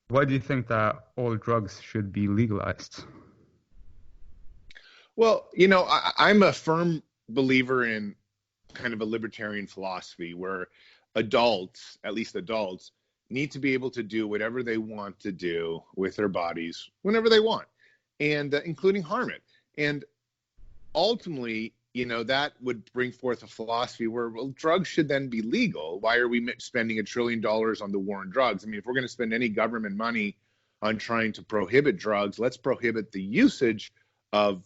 Why do you think that all drugs should be legalized? Well, I'm a firm believer in kind of a libertarian philosophy where adults, at least adults, need to be able to do whatever they want to do with their bodies whenever they want, and including harm it. And ultimately, that would bring forth a philosophy where, well, drugs should then be legal. Why are we spending $1 trillion on the war on drugs? I mean, if we're going to spend any government money on trying to prohibit drugs, let's prohibit the usage of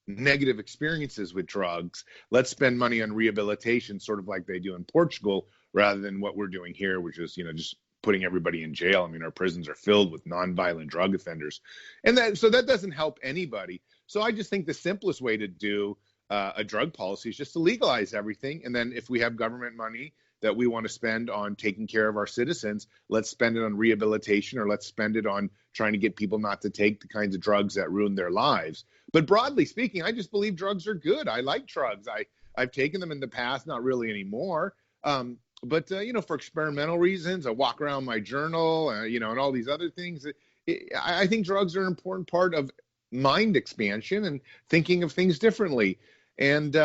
negative experiences with drugs. Let's spend money on rehabilitation, sort of like they do in Portugal, rather than what we're doing here, which is, just putting everybody in jail. I mean, our prisons are filled with nonviolent drug offenders, and that doesn't help anybody. So I just think the simplest way to do a drug policy is just to legalize everything, and then if we have government money that we want to spend on taking care of our citizens, let's spend it on rehabilitation, or let's spend it on trying to get people not to take the kinds of drugs that ruin their lives. But broadly speaking, I just believe drugs are good. I like drugs. I've taken them in the past, not really anymore. But for experimental reasons, I walk around my journal, and all these other things. I think drugs are an important part of mind expansion and thinking of things differently. And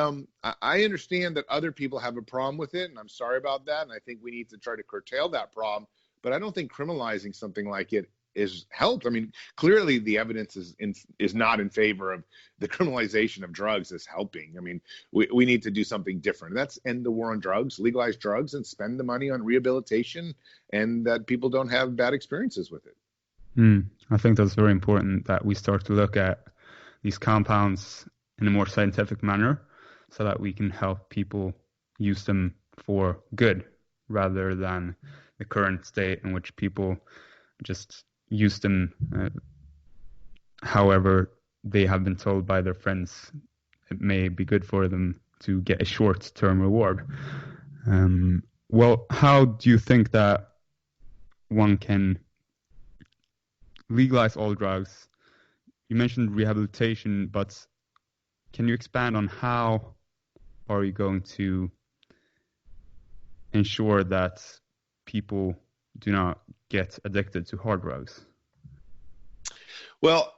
I understand that other people have a problem with it, and I'm sorry about that. And I think we need to try to curtail that problem. But I don't think criminalizing something like it is helped. I mean, clearly the evidence is not in favor of the criminalization of drugs as helping. I mean, we need to do something different. That's end the war on drugs, legalize drugs, and spend the money on rehabilitation, and that people don't have bad experiences with it. I think that's very important that we start to look at these compounds in a more scientific manner so that we can help people use them for good rather than the current state in which people just use them however they have been told by their friends it may be good for them to get a short-term reward. Well, how do you think that one can legalize all drugs? You mentioned rehabilitation, but can you expand on how are you going to ensure that people do not get addicted to hard drugs? Well,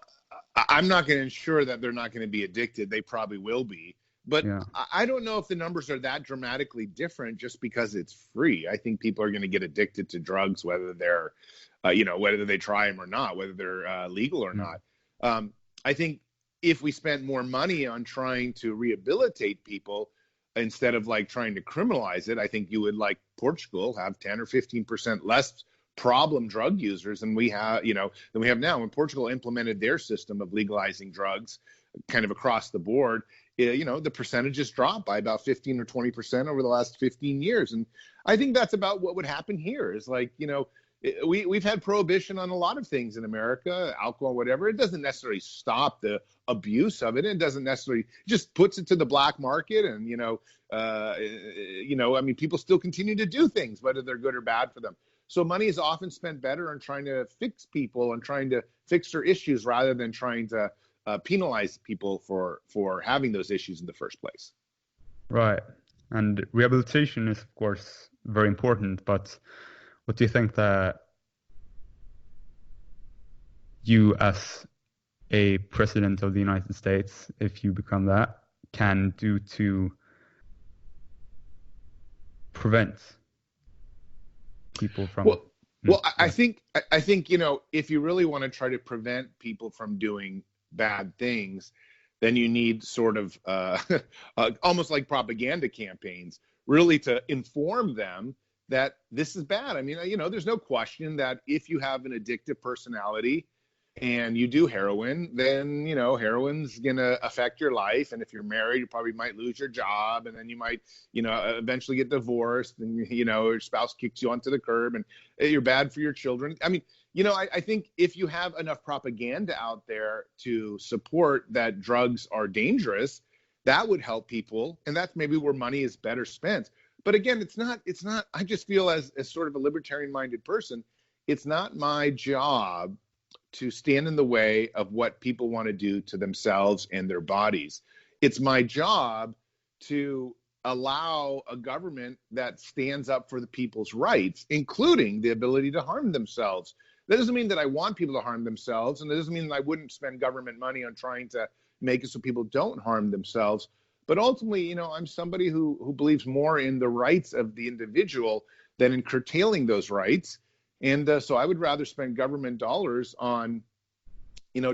I'm not going to ensure that they're not going to be addicted. They probably will be. But yeah. I don't know if the numbers are that dramatically different just because it's free. I think people are going to get addicted to drugs, whether they're, whether they try them or not, whether they're legal or not. I think if we spent more money on trying to rehabilitate people instead of trying to criminalize it, I think you would, like Portugal, have 10 or 15% less problem drug users than we have now. When Portugal implemented their system of legalizing drugs kind of across the board, the percentages dropped by about 15 or 20% over the last 15 years. And I think that's about what would happen here is we've had prohibition on a lot of things in America, alcohol, whatever. It doesn't necessarily stop the abuse of it. It doesn't necessarily just puts it to the black market. And, I mean, people still continue to do things, whether they're good or bad for them. So money is often spent better on trying to fix people and trying to fix their issues rather than trying to penalize people for having those issues in the first place. Right. And rehabilitation is, of course, very important. But what do you think that you, as a president of the United States, if you become that, can do to prevent people from? Well, I think if you really want to try to prevent people from doing bad things, then you need sort of almost like propaganda campaigns, really to inform them that this is bad. I mean, there's no question that if you have an addictive personality and you do heroin, then, heroin's going to affect your life. And if you're married, you probably might lose your job, and then you might, eventually get divorced, and, your spouse kicks you onto the curb, and you're bad for your children. I mean, I think if you have enough propaganda out there to support that drugs are dangerous, that would help people. And that's maybe where money is better spent. But again, it's not, I just feel as sort of a libertarian minded person, it's not my job to stand in the way of what people want to do to themselves and their bodies. It's my job to allow a government that stands up for the people's rights, including the ability to harm themselves. That doesn't mean that I want people to harm themselves, and it doesn't mean that I wouldn't spend government money on trying to make it so people don't harm themselves. But ultimately, I'm somebody who believes more in the rights of the individual than in curtailing those rights. And so I would rather spend government dollars on,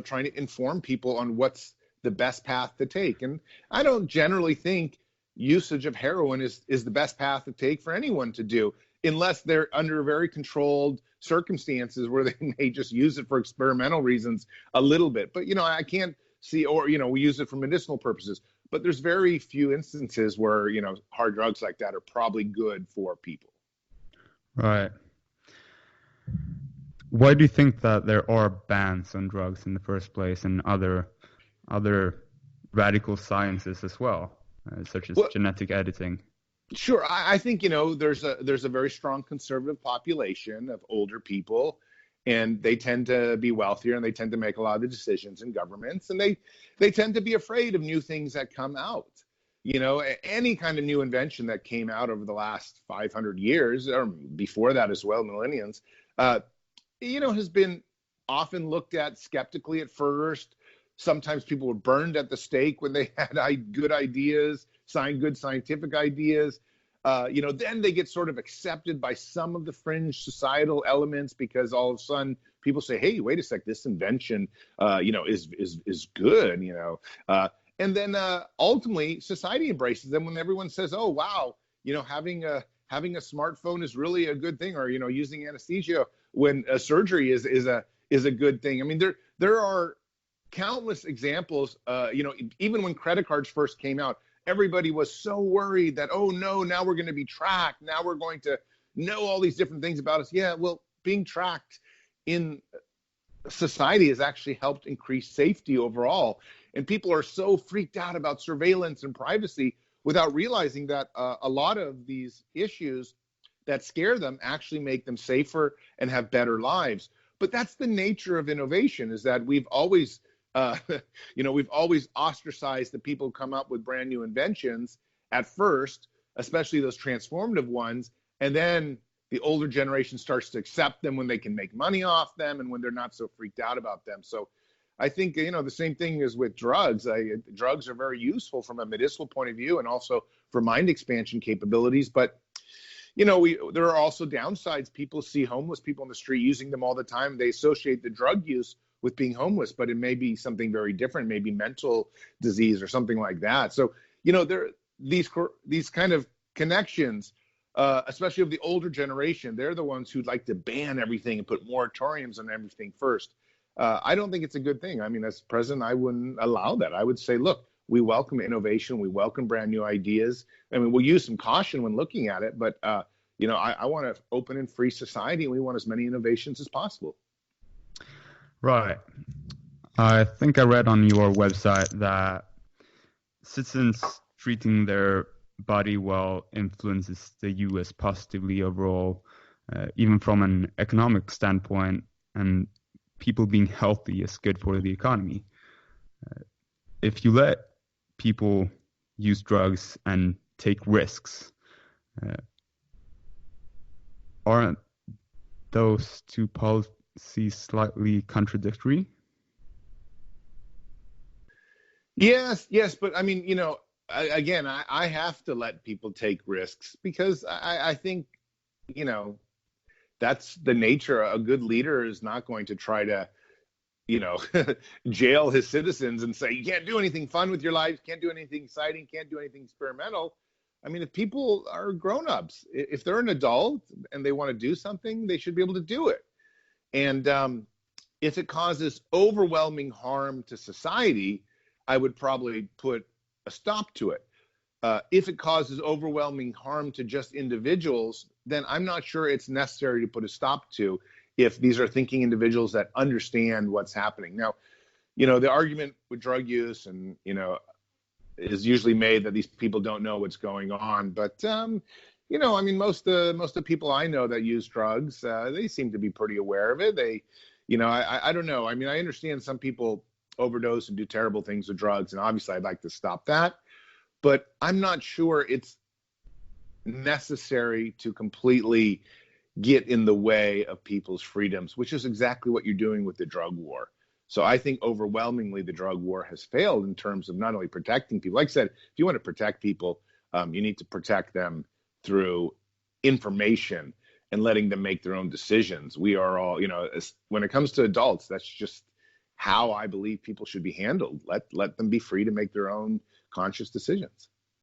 trying to inform people on what's the best path to take. And I don't generally think usage of heroin is the best path to take for anyone to do, unless they're under very controlled circumstances where they may just use it for experimental reasons a little bit. But, I can't see, or, we use it for medicinal purposes. But there's very few instances where, hard drugs like that are probably good for people. Right. Why do you think that there are bans on drugs in the first place, and other radical sciences as well, such as genetic editing? Sure. I think, there's a very strong conservative population of older people, and they tend to be wealthier, and they tend to make a lot of the decisions in governments, and they tend to be afraid of new things that come out. Any kind of new invention that came out over the last 500 years, or before that as well, millenniums, has been often looked at skeptically at first. Sometimes people were burned at the stake when they had good ideas, good scientific ideas. Then they get sort of accepted by some of the fringe societal elements, because all of a sudden people say, hey, wait a sec, this invention, is good, and then ultimately society embraces them when everyone says, oh, wow, having a smartphone is really a good thing, or, using anesthesia when a surgery is a good thing. I mean, there are countless examples, even when credit cards first came out, everybody was so worried that, oh no, now we're going to be tracked. Now we're going to know all these different things about us. Yeah, well, being tracked in society has actually helped increase safety overall. And people are so freaked out about surveillance and privacy without realizing that a lot of these issues that scare them actually make them safer and have better lives. But that's the nature of innovation, is that we've always ostracized the people who come up with brand new inventions at first, especially those transformative ones. And then the older generation starts to accept them when they can make money off them and when they're not so freaked out about them. So I think, the same thing is with drugs. Drugs are very useful from a medicinal point of view and also for mind expansion capabilities. But, there are also downsides. People see homeless people on the street using them all the time. They associate the drug use with being homeless, but it may be something very different, maybe mental disease or something like that. So, there these kind of connections, especially of the older generation, they're the ones who'd like to ban everything and put moratoriums on everything first. I don't think it's a good thing. I mean, as president, I wouldn't allow that. I would say, look, we welcome innovation. We welcome brand new ideas. I mean, we'll use some caution when looking at it, but, I want an open and free society, and we want as many innovations as possible. Right. I think I read on your website that citizens treating their body well influences the U.S. positively overall, even from an economic standpoint, and people being healthy is good for the economy. If you let people use drugs and take risks, aren't those two policies slightly contradictory? Yes, but I mean, again, I have to let people take risks because I think, that's the nature. A good leader is not going to try to, jail his citizens and say, you can't do anything fun with your life, can't do anything exciting, can't do anything experimental. I mean, if people are grown-ups, if they're an adult and they want to do something, they should be able to do it. And if it causes overwhelming harm to society, I would probably put a stop to it. If it causes overwhelming harm to just individuals, then I'm not sure it's necessary to put a stop to, if these are thinking individuals that understand what's happening. Now, the argument with drug use and, is usually made that these people don't know what's going on. But, I mean, most of the people I know that use drugs, they seem to be pretty aware of it. They, I don't know. I mean, I understand some people overdose and do terrible things with drugs, and obviously I'd like to stop that. But I'm not sure it's necessary to completely, get in the way of people's freedoms, which is exactly what you're doing with the drug war. So I think overwhelmingly the drug war has failed in terms of not only protecting people. Like I said, if you want to protect people, you need to protect them through information and letting them make their own decisions. We are all, when it comes to adults, that's just how I believe people should be handled. Let them be free to make their own conscious decisions.